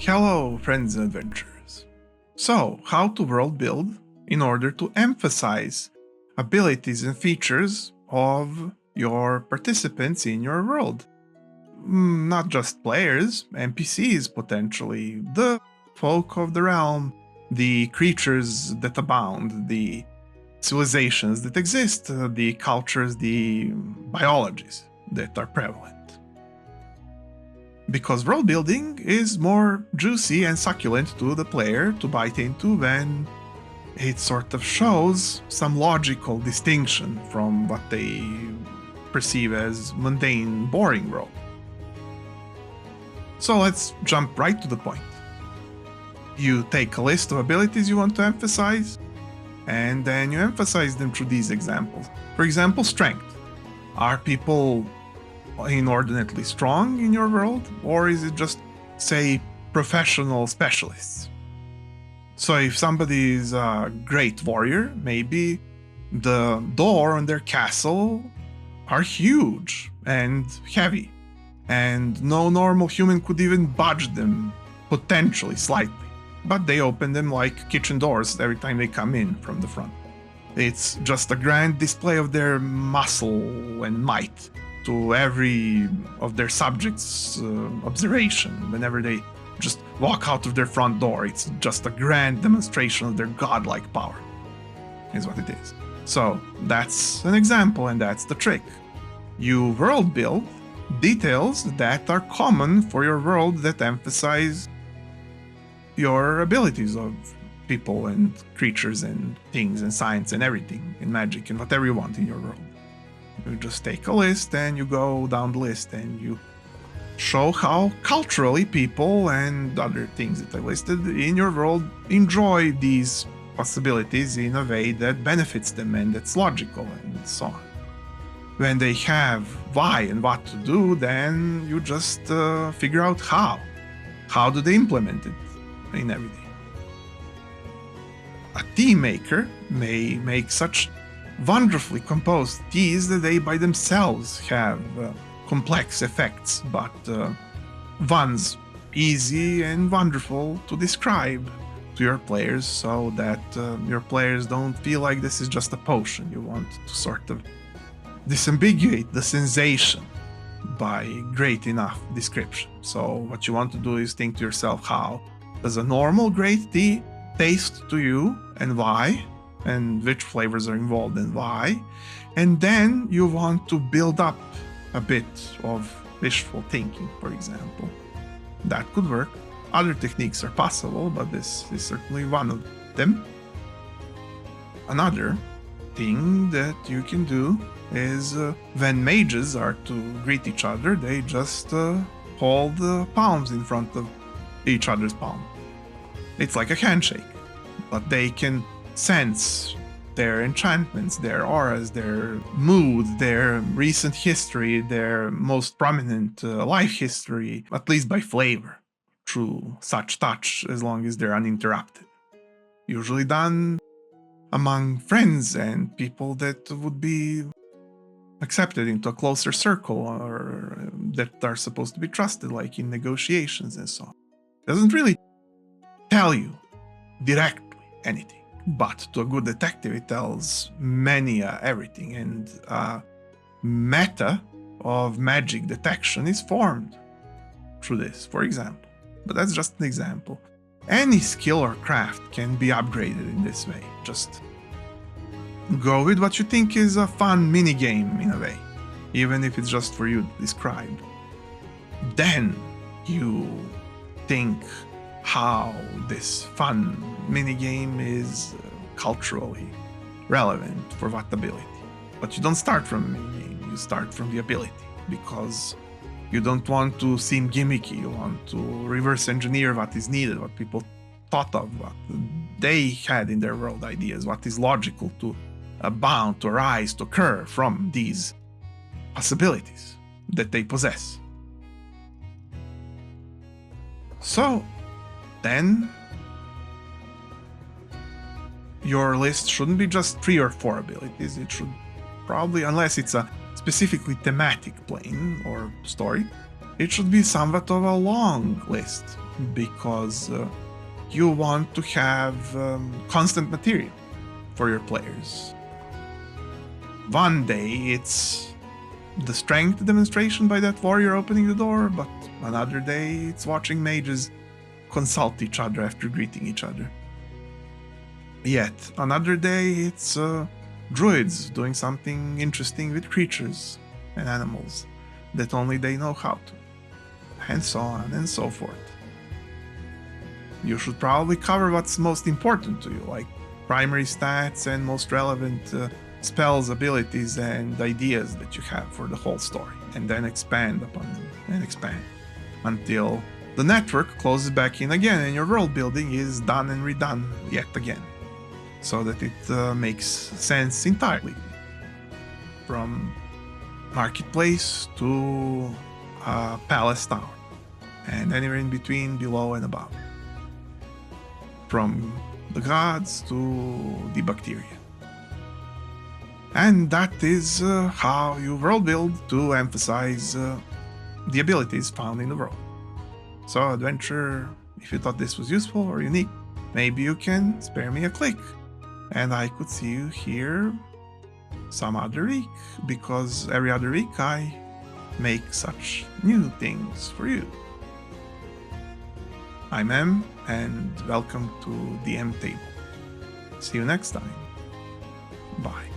Hello, friends and adventurers. So, how to world build in order to emphasize abilities and features of your participants in your world. Not just players, NPCs potentially, the folk of the realm, the creatures that abound, the civilizations that exist, the cultures, the biologies that are prevalent. Because world building is more juicy and succulent to the player to bite into when it sort of shows some logical distinction from what they perceive as mundane, boring world. So let's jump right to the point. You take a list of abilities you want to emphasize, and then you emphasize them through these examples. For example, strength. Are people inordinately strong in your world, or is it just, say, professional specialists? So if somebody is a great warrior, maybe the door on their castle are huge and heavy, and no normal human could even budge them, potentially slightly, but they open them like kitchen doors every time they come in from the front. It's just a grand display of their muscle and might to every of their subjects' observation. Whenever they just walk out of their front door, it's just a grand demonstration of their godlike power, is what it is. So that's an example, and that's the trick. You world build details that are common for your world that emphasize your abilities of people and creatures and things and science and everything and magic and whatever you want in your world. You just take a list and you go down the list and you show how culturally people and other things that I listed in your world enjoy these possibilities in a way that benefits them and that's logical and so on. When they have why and what to do, then you just figure out how. How do they implement it in every day? A tea maker may make such wonderfully composed teas that they by themselves have complex effects, but ones easy and wonderful to describe to your players so that your players don't feel like this is just a potion. You want to sort of disambiguate the sensation by great enough description. So what you want to do is think to yourself, how does a normal great tea taste to you and why? And which flavors are involved and why. And then you want to build up a bit of wishful thinking, for example. That could work. Other techniques are possible, but this is certainly one of them. Another thing that you can do is when mages are to greet each other, they just hold palms in front of each other's palm. It's like a handshake, but they can sense their enchantments, their auras, their mood, their recent history, their most prominent life history, at least by flavor, through such touch, as long as they're uninterrupted. Usually done among friends and people that would be accepted into a closer circle or that are supposed to be trusted, like in negotiations and so on. Doesn't really tell you directly anything. But to a good detective, it tells many everything, and a meta of magic detection is formed through this, for example. But that's just an example. Any skill or craft can be upgraded in this way. Just go with what you think is a fun minigame in a way, even if it's just for you to describe. Then you think how this fun minigame is culturally relevant for what ability. But you don't start from a minigame, you start from the ability, because you don't want to seem gimmicky, you want to reverse engineer what is needed, what people thought of, what they had in their world ideas, what is logical to abound, to arise, to occur from these possibilities that they possess. So then your list shouldn't be just 3 or 4 abilities. It should probably, unless it's a specifically thematic plane or story, it should be somewhat of a long list because you want to have constant material for your players. One day it's the strength demonstration by that warrior opening the door, but another day it's watching mages consult each other after greeting each other. Yet another day it's druids doing something interesting with creatures and animals that only they know how to, and so on and so forth. You should probably cover what's most important to you, like primary stats and most relevant spells, abilities, and ideas that you have for the whole story, and then expand upon them and expand until the network closes back in again and your world building is done and redone yet again, so that it makes sense entirely. From marketplace to palace town, and anywhere in between, below and above. From the gods to the bacteria. And that is how you world build to emphasize the abilities found in the world. So, adventure, if you thought this was useful or unique, maybe you can spare me a click, and I could see you here some other week, because every other week I make such new things for you. I'm M, and welcome to dMTable. See you next time. Bye.